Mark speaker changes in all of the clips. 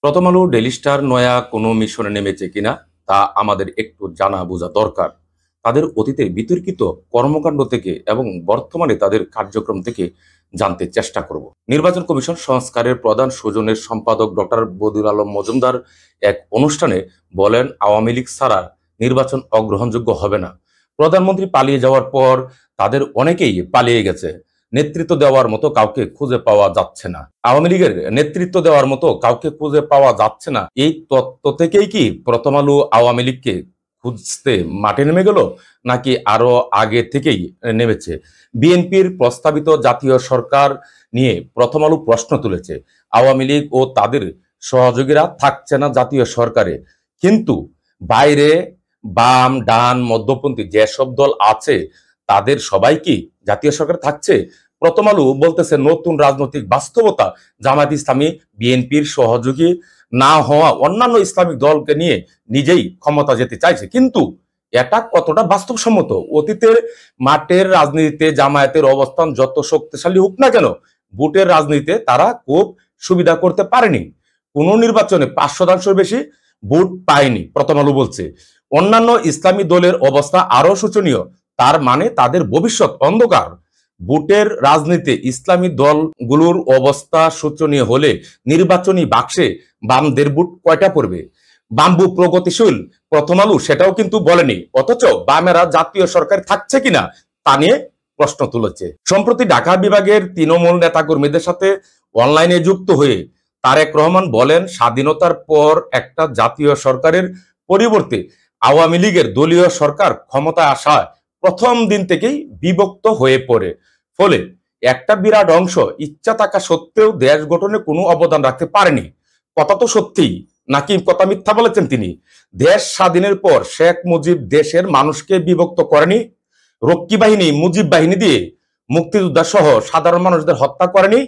Speaker 1: প্রথম আলো daily star নয়া কোনো মিশনে নেমেছে কিনা তা আমাদের একটু জানা বোঝা দরকার। তাদের অতীতের বিতর্কিত কর্মকাণ্ড থেকে এবং বর্তমানে তাদের কার্যক্রম থেকে জানতে চেষ্টা করব। নির্বাচন কমিশন সংস্কারের প্রধান সুজনের সম্পাদক ডক্টর বদিউল আলম মজুমদার এক অনুষ্ঠানে বলেন, আওয়ামী লীগ ছাড়া নির্বাচন অগ্রহণযোগ্য হবে না। প্রধানমন্ত্রী পালিয়ে যাওয়ার পর তাদের অনেকেই পালিয়ে গেছে। নেতৃত্ব দেওয়ার মতো কাউকে খুঁজে পাওয়া যাচ্ছে না। আওয়ামী লীগের নেতৃত্ব দেওয়ার মতো কাউকে খুঁজে পাওয়া যাচ্ছে না, এই তত্ত্ব থেকেই কি প্রথম আলো আওয়ামী লীগকে খুঁজতে মাঠে নেমে গেল, নাকি আরো আগে থেকেই নেমেছে? বিএনপির প্রস্তাবিত জাতীয় সরকার নিয়ে প্রথম আলো প্রশ্ন তুলেছে। আওয়ামী লীগ ও তাদের সহযোগীরা থাকছে না জাতীয় সরকারে, কিন্তু বাইরে বাম ডান মধ্যপন্থী যেসব দল আছে তাদের সবাই কি জাতীয় সরকার থাকছে? প্রথম আলো বলতেছে, নতুন রাজনৈতিক বাস্তবতা, জামায়াত ইসলামী বিএনপির সহযোগী না হওয়া অন্যান্য ইসলামিক দলকে নিয়ে নিজেই ক্ষমতা যেতে চাইছে। কিন্তু এটা কতটা বাস্তবসম্মত? অতীতের মাঠের রাজনীতিতে জামায়াতের অবস্থান যত শক্তিশালী হোক না কেন, ভোটের রাজনীতিতে তারা খুব সুবিধা করতে পারেনি। কোন নির্বাচনে 5% বেশি ভোট পায়নি। প্রথম আলো বলছে অন্যান্য ইসলামী দলের অবস্থা আরো শোচনীয়, তার মানে তাদের ভবিষ্যৎ অন্ধকার। ভোটের রাজনীতিতে ইসলামী দলগুলোর অবস্থা শোচনীয় হলে নির্বাচনী বাক্সে বামদের ভোট কয়টা পড়বে? বাম্বু প্রগতিশীল প্রথম আলো সেটাও কিন্তু বলেনি, অথচ বামেরা জাতীয় সরকার থাকছে কিনা তা নিয়ে প্রশ্ন তুলেছে। সম্প্রতি ঢাকা বিভাগের তৃণমূল নেতাকর্মীদের সাথে অনলাইনে যুক্ত হয়ে তারেক রহমান বলেন, স্বাধীনতার পর একটা জাতীয় সরকারের পরিবর্তে আওয়ামী লীগের দলীয় সরকার ক্ষমতায় আসায় প্রথম দিন থেকেই বিভক্ত হয়ে পড়ে। ফলে একটা বিরাট অংশ ইচ্ছা থাকা সত্ত্বেও দেশ গঠনে কোনো অবদান রাখতে পারেনি। কথা তো সত্যি, নাকি কথা মিথ্যা বলেছেন তিনি? দেশ স্বাধীনের পর শেখ মুজিব দেশের মানুষকে বিভক্ত করেনি? রক্ষী বাহিনী মুজিব বাহিনী দিয়ে মুক্তিযোদ্ধা সহ সাধারণ মানুষদের হত্যা করেনি?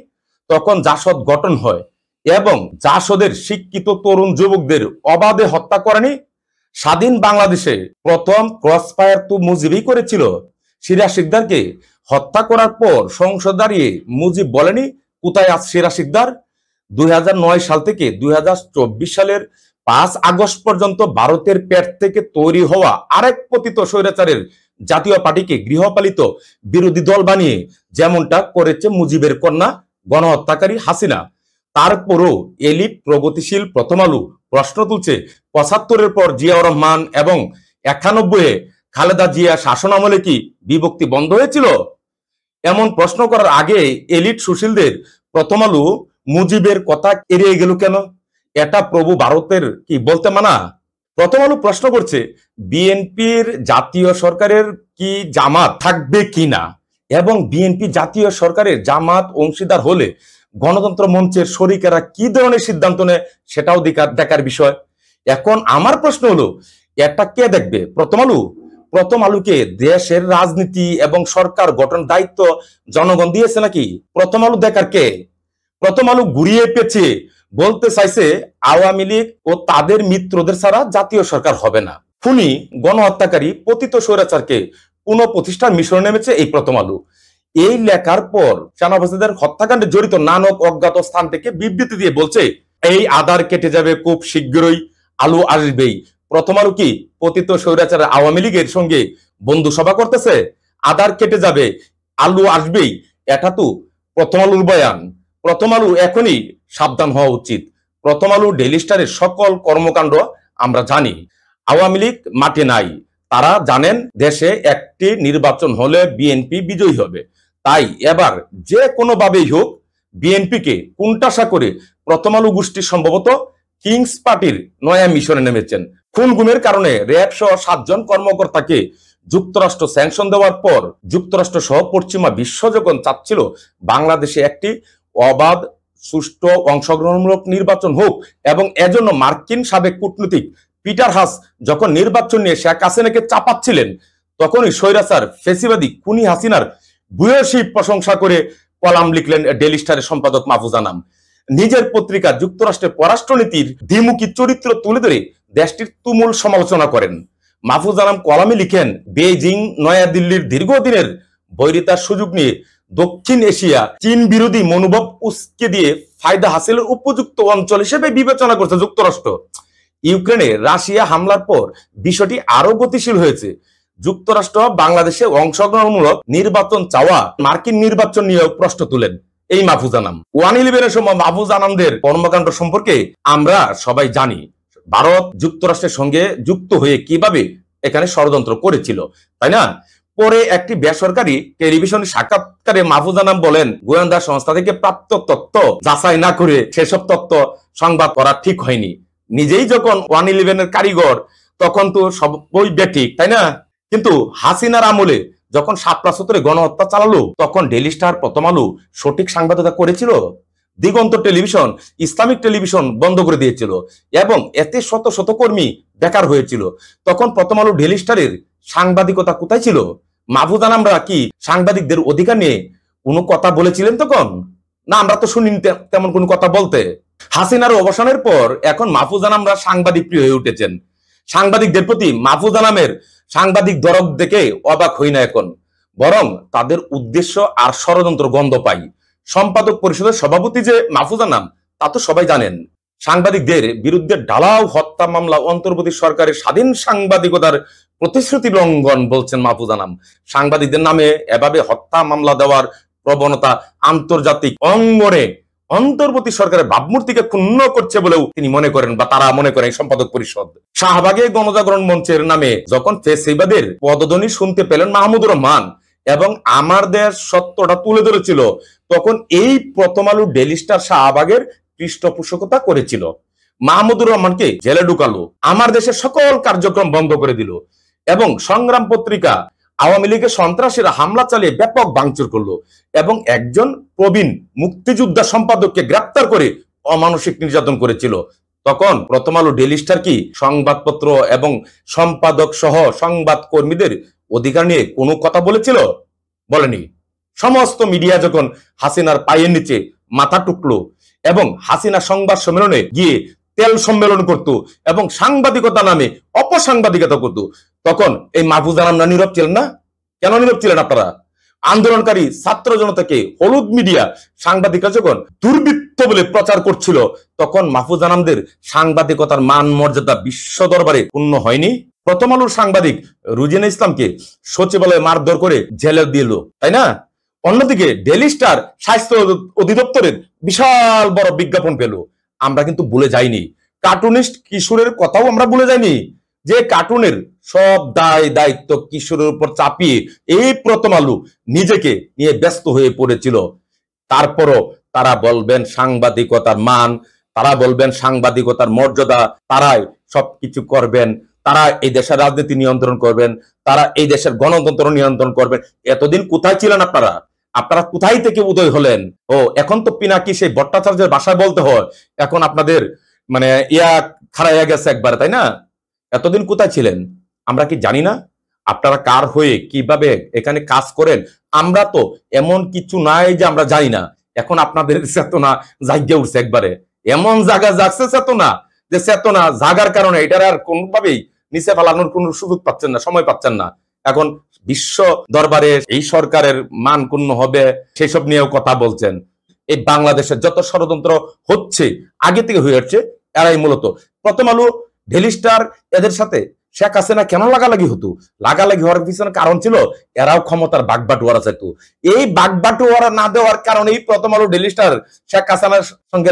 Speaker 1: তখন জাসদ গঠন হয় এবং জাসদের শিক্ষিত তরুণ যুবকদের অবাধে হত্যা করেনি? স্বাধীন বাংলাদেশে প্রথম ক্রসফায়ার তো মুজিবই করেছিল। সিরাজ শিকদারকে হত্যা করার পর সংসদ দাঁড়িয়ে মুজিব বলেনি, কোথায় আজ সিরাজ শিকদার? 2009 সাল থেকে 2024 সালের 5 আগস্ট পর্যন্ত ভারতের পেট থেকে তৈরি হওয়া আরেক পতিত স্বৈরাচারের জাতীয় পার্টিকে গৃহপালিত বিরোধী দল বানিয়ে যেমনটা করেছে মুজিবের কন্যা গণহত্যাকারী হাসিনা। তারপরও এলিট প্রগতিশীল প্রথম আলো প্রশ্ন তুলছে, 75-এর পর জিয়াউর রহমান এবং 91-এ খালেদা জিয়া শাসন আমলে কি বিভক্তি বন্ধ হয়েছিল? এমন প্রশ্ন করার আগে এলিট সুশীলদের প্রথম আলো মুজিবের কথা এড়িয়ে গেল কেন? এটা প্রভু ভারতের কি বলতে মানা? প্রথম আলো প্রশ্ন করছে, বিএনপির জাতীয় সরকারের কি জামাত থাকবে কিনা, এবং বিএনপি জাতীয় সরকারের জামাত অংশীদার হলে গণতন্ত্র মঞ্চের শরিকেরা কি ধরনের সিদ্ধান্ত নেয় সেটাও দেখার বিষয়। এখন আমার প্রশ্ন হলো, এটা কে দেখবে? প্রথম আলো? প্রথম আলোকে দেশের রাজনীতি এবং সরকার গঠন দায়িত্ব জনগণ দিয়েছে নাকি? প্রথম আলো দেখার কে? প্রথম আলো ঘুরিয়ে পেঁচিয়ে বলতে চাইছে আওয়ামী লীগ ও তাদের মিত্রদের ছাড়া জাতীয় সরকার হবে না। খুনি গণহত্যাকারী পতিত স্বৈরাচারকে পুনঃপ্রতিষ্ঠার মিশনে নেমেছে এই প্রথম আলো। এই লেখার পর সেনাবাহিনীদের হত্যাকাণ্ডে জড়িত নানক অজ্ঞাত স্থান থেকে বিবৃতি দিয়ে বলছে, এই আধার কেটে যাবে, খুব শীঘ্রই আলো আসবেই। প্রথম আলো কি পতিত স্বৈরাচার আওয়ামী লীগের সঙ্গে বন্ধু সভা করতেছে? আধার কেটে যাবে, আলো আসবেই, এটা তো প্রথম আলোর বয়ান। প্রথম আলো এখনই সাবধান হওয়া উচিত। প্রথম আলো ডেইলি স্টারের সকল কর্মকাণ্ড আমরা জানি। আওয়ামী লীগ মাঠে নাই, তারা জানেন দেশে একটি নির্বাচন হলে বিএনপি বিজয়ী হবে। তাই এবার যে কোনো ভাবেই হোক বিএনপিকে কোণঠাসা করে প্রথম আলো গোষ্ঠী সম্ভবত কিংস পার্টির নয়া মিশনে নেমেছেন। খুন গুমের কারণে র্যাব সহ 7 জন কর্মকর্তাকে যুক্তরাষ্ট্র স্যাংশন দেওয়ার পর যুক্তরাষ্ট্র সহ পশ্চিমা বিশ্ব যখন চাচ্ছিল বাংলাদেশে একটি অবাধ সুষ্ঠু অংশগ্রহণমূলক নির্বাচন হোক, এবং এজন্য মার্কিন সাবেক কূটনীতিক পিটার হাস যখন নির্বাচন নিয়ে শেখ হাসিনাকে চাপাচ্ছিলেন, তখনই স্বৈরাচার ফেসিবাদী খুনি হাসিনার ভূয়সী প্রশংসা করে কলাম লিখলেন ডেইলি স্টারের সম্পাদক মাহফুজ আনাম। নিজের পত্রিকা যুক্তরাষ্ট্রের পররাষ্ট্রনীতির দ্বিমুখী চরিত্র তুলে ধরে দেশটির তুমুল সমালোচনা করেন। মাহফুজ আনাম কলামে লিখেন, বেইজিং নয়াদিল্লির দীর্ঘদিনের বৈরিতার সুযোগ নিয়ে দক্ষিণ এশিয়া চীন বিরোধী মনোভাব উস্কে দিয়ে ফায়দা হাসিলের উপযুক্ত অঞ্চল হিসেবে বিবেচনা করছে যুক্তরাষ্ট্র। ইউক্রেনে রাশিয়া হামলার পর বিষয়টি আরো গতিশীল হয়েছে। যুক্তরাষ্ট্র বাংলাদেশে অংশগ্রহণমূলক নির্বাচন চাওয়া, মার্কিন নির্বাচন নিয়েও প্রশ্ন তুলেন এই মাহফুজ আনাম। 111-এর সময় মাহফুজ আনামদের কর্মকাণ্ড সম্পর্কে আমরা সবাই জানি। ভারত যুক্তরাষ্ট্রের সঙ্গে যুক্ত হয়ে কিভাবে এখানে ষড়যন্ত্র করেছিল, তাই না? পরে একটি বেসরকারি টেলিভিশন সাক্ষাৎকারে মাহফুজ আনাম বলেন, গোয়েন্দা সংস্থা থেকে প্রাপ্ত তথ্য যাচাই না করে সেসব তথ্য সংবাদ করা ঠিক হয়নি। নিজেই যখন 111-এর কারিগর, তখন তো সবই বেঠিক, তাই না? কিন্তু হাসিনার আমলে যখন ৭+৭ গণহত্যা চালালো, তখন ডেইলি স্টার, প্রথম আলো সঠিক সাংবাদিকতা করেছিল? দিগন্ত টেলিভিশন, ইসলামিক টেলিভিশন বন্ধ করে দিয়েছিল এবং এতে শত শত কর্মী বেকার হয়েছিল। তখন প্রথম আলো, ডেইলি স্টারের সাংবাদিকতা কোথায় ছিল? মাহফুজ আনামরা কি সাংবাদিকদের অধিকার নিয়ে কোনো কথা বলেছিলেন তখন? না, আমরা তো শুনিনি তেমন কোনো কথা বলতে। হাসিনার অবসানের পর এখন মাহফুজ আনামরা সাংবাদিক প্রিয় হয়ে উঠেছেন। সাংবাদিকদের প্রতি মাহফুজ আনামের সাংবাদিক দরদ দেখে অবাক হই না এখন, বরং তাদের উদ্দেশ্য আর ষড়যন্ত্র গন্ধ পাই। সম্পাদক পরিষদের সভাপতি যে মাহফুজ আনাম, তা তো সবাই জানেন। সাংবাদিকদের বিরুদ্ধে ঢালাও হত্যা মামলা অন্তর্বর্তী সরকারের স্বাধীন সাংবাদিকতার প্রতিশ্রুতি লঙ্ঘন বলছেন মাহফুজ আনাম। সাংবাদিকদের নামে এভাবে হত্যা মামলা দেওয়ার প্রবণতা আন্তর্জাতিক অঙ্গনে অন্তর্বর্তী সরকারের ভাবমূর্তিকে ক্ষুণ্ণ করছে বলেও তিনি মনে করেন, বা তারা মনে করেন সম্পাদক পরিষদ। শাহবাগে গণজাগরণ মঞ্চের নামে যখন ফেসিবাদের পদধ্বনি শুনতে পেলেন মাহমুদুর রহমান এবং আমার দেশ সত্যটা তুলে ধরেছিল, তখন এই প্রথম আলো, ডেইলি স্টার শাহবাগের পৃষ্ঠপোষকতা করেছিল। মাহমুদুর রহমানকে জেলে ঢুকালো, আমার দেশের সকল কার্যক্রম বন্ধ করে দিল এবং সংগ্রাম পত্রিকা আওয়ামী লীগের সন্ত্রাসীরা হামলা চালিয়ে ব্যাপক ভাঙচুর করলো এবং একজন প্রবীণ মুক্তিযোদ্ধা সম্পাদককে গ্রেপ্তার করে অমানসিক নির্যাতন করেছিল। তখন প্রথম আলো, ডেইলি স্টার কি সংবাদপত্র এবং সম্পাদক সহ সংবাদ কর্মীদের অধিকার নিয়ে কোনো কথা বলেছিল? বলেনি। সমস্ত মিডিয়া যখন হাসিনার পায়ের নিচে মাথা টুকলো এবং হাসিনা সংবাদ সম্মেলনে গিয়ে তেল সম্মেলন করত এবং সাংবাদিকতা নামে অপসাংবাদিকতা করত, তখন এই মাহফুজ আনামরা নীরব ছিলেন না? কেন নীরব ছিলেন আপনারা? আন্দোলনকারী ছাত্র জনতাকে হলুদ মিডিয়া সাংবাদিকরা যখন দুর্বৃত্ত বলে প্রচার করছিল, তখন মাহফুজ আনামদের সাংবাদিকতার মান মর্যাদা বিশ্ব দরবারে পূর্ণ হয়নি? প্রথম আলোর সাংবাদিক রুজিনা ইসলামকে সচিবালয়ে মারধর করে জেলে দিল, তাই না? অন্যদিকে ডেইলি স্টার স্বাস্থ্য অধিদপ্তরের বিশাল বড় বিজ্ঞাপন পেল। আমরা কিন্তু ভুলে যাইনি কার্টুনিস্ট কিশোরের কথাও আমরা ভুলে যাইনি, যে কার্টুনের সব দায় দায়িত্ব কিশোরের উপর চাপিয়ে এই প্রথম আলো নিজেকে নিয়ে ব্যস্ত হয়ে পড়েছিল। তারপরও তারা বলবেন সাংবাদিকতার মান, তারা বলবেন সাংবাদিকতার মর্যাদা, তারাই সবকিছু করবেন, তারা এই দেশের রাজনীতি নিয়ন্ত্রণ করবেন, তারা এই দেশের গণতন্ত্র নিয়ন্ত্রণ করবেন। এতদিন কোথায় ছিলেন আপনারা? আপনারা কোথায় থেকে উদয় হলেন? ও এখন তো পিনাকি সেই ভট্টাচার্যের ভাষায় বলতে হয়, এখন আপনাদের মানে খারাইয়া গেছে একবারে, তাই না? এতদিন কোথায় ছিলেন আমরা কি জানি না? আপনারা কার হয়ে কিভাবে এখানে কাজ করেন আমরা তো এমন কিছু নাই যে আমরা জানি না। এখন আপনাদের চেতনা জাগিয়ে উঠছে একবারে, এমন জায়গা জাগছে চেতনা, যে চেতনা জাগার কারণে এটার আর কোনোভাবেই নিচে ফেলানোর কোনো সুযোগ পাচ্ছেন না, সময় পাচ্ছেন না। এখন বিশ্ব দরবারে এই সরকারের মান ক্ষুণ্ণ হবে সেসব নিয়েও কথা বলছেন। এই বাংলাদেশের যত ষড়যন্ত্র হচ্ছে আগে থেকে হয়ে যাচ্ছে, এরাই মূলত। প্রথম আলো, ডেইলি স্টার, এদের সাথে শেখ হাসিনা কেন লাগালাগি হতো? লাগালাগি হওয়ার পিছনে কারণ ছিল এরাও ক্ষমতার বাগবাটোয়ারা চাইত। এই বাগবাটোয়ারা না দেওয়ার কারণেই প্রথম আলো, ডেইলি স্টার শেখ হাসিনার সঙ্গে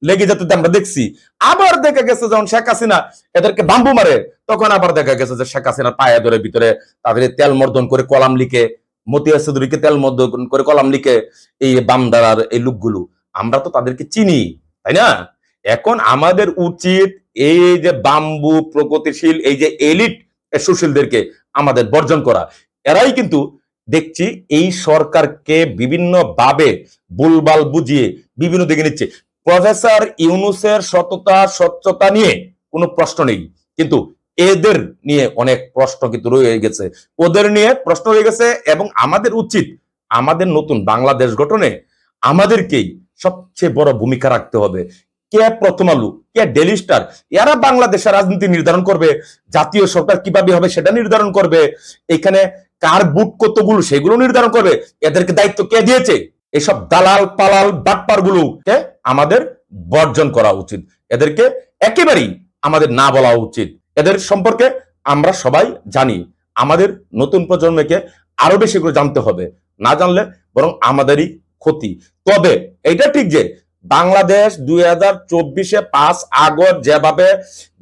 Speaker 1: লেগে যেতে আমরা দেখছি। আবার দেখা গেছে যখন শেখ হাসিনা এদেরকে বাম্বু মারে, তখন আবার দেখা গেছে যে শেখ হাসিনার পায়ে ধরে ভিতরে তাদের তেল মর্দন করে কলাম লিখে, মতিয়া চৌধুরীকে তেল মর্দন করে কলাম লিখে এই বামদারার এই লোকগুলো, আমরা তো তাদেরকে চিনি, তাই না? এখন আমাদের উচিত এই যে বাম্বু প্রগতিশীল এই যে এলিট সুশীলদেরকে আমাদের বর্জন করা। এরাই কিন্তু দেখছি এই সরকারকে বিভিন্ন ভাবে ভুলভাল বুঝিয়ে বিভিন্ন দিকে নিচ্ছে। প্রফেসর ইউনূসের সততা স্বচ্ছতা নিয়ে কোনো প্রশ্ন নেই, কিন্তু এদের নিয়ে অনেক প্রশ্ন কিন্তু রয়ে গেছে, ওদের নিয়ে প্রশ্ন রয়ে গেছে। এবং আমাদের উচিত আমাদের নতুন বাংলাদেশ গঠনে আমাদেরকেই সবচেয়ে বড় ভূমিকা রাখতে হবে। কে প্রথম আলো, কে ডেইলি স্টার, এরা বাংলাদেশের রাজনীতি নির্ধারণ করবে, জাতীয় সরকার কিভাবে হবে সেটা নির্ধারণ করবে, এখানে কার বুট কতগুলো সেগুলো নির্ধারণ করবে। এদেরকে দায়িত্ব কে দিয়েছে? এসব দালাল পালাল বাটপার গুলোকে আমাদের বর্জন করা উচিত। এদেরকে একেবারেই আমাদের না বলা উচিত। এদের সম্পর্কে আমরা সবাই জানি, আমাদের নতুন প্রজন্মকে আরো বেশি করে জানতে হবে, না জানলে বরং আমাদেরই ক্ষতি। তবে এটা ঠিক যে বাংলাদেশ 2024-এ 5 আগস্ট যেভাবে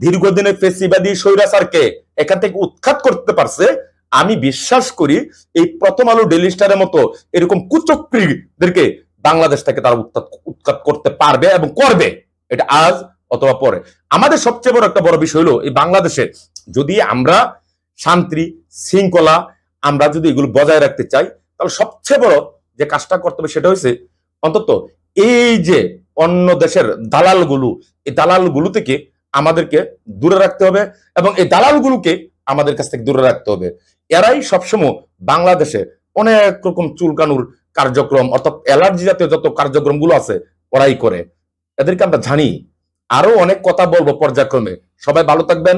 Speaker 1: দীর্ঘদিনের ফেসিবাদী স্বৈরাচারকে এখান থেকে উৎখাত করতে পারছে, আমি বিশ্বাস করি এই প্রথম আলো ডেইলি স্টারের মতো এরকম কুচক্রীদেরকে বাংলাদেশ থেকে তারা উৎখাত করতে পারবে এবং করবে। এটা আজ অথবা পরে। আমাদের সবচেয়ে বড় একটা বড় বিষয় হলো এই বাংলাদেশে যদি আমরা শান্তি শৃঙ্খলা আমরা যদি এগুলো বজায় রাখতে চাই, তাহলে সবচেয়ে বড় যে কাজটা করতে হবে সেটা হচ্ছে অন্তত এই যে অন্য দেশের দালালগুলো, এই দালালগুলো থেকে আমাদেরকে দূরে রাখতে হবে এবং এই দালালগুলোকে আমাদের কাছ থেকে দূরে রাখতে হবে। এরাই সবসময় বাংলাদেশে অনেক রকম চুলকানুর কার্যক্রম অর্থাৎ অ্যালার্জি জাতীয় যত কার্যক্রম গুলো আছে ওরাই করে। এদেরকে আমরা জানি। আরো অনেক কথা বলবো পর্যায়ক্রমে। সবাই ভালো থাকবেন।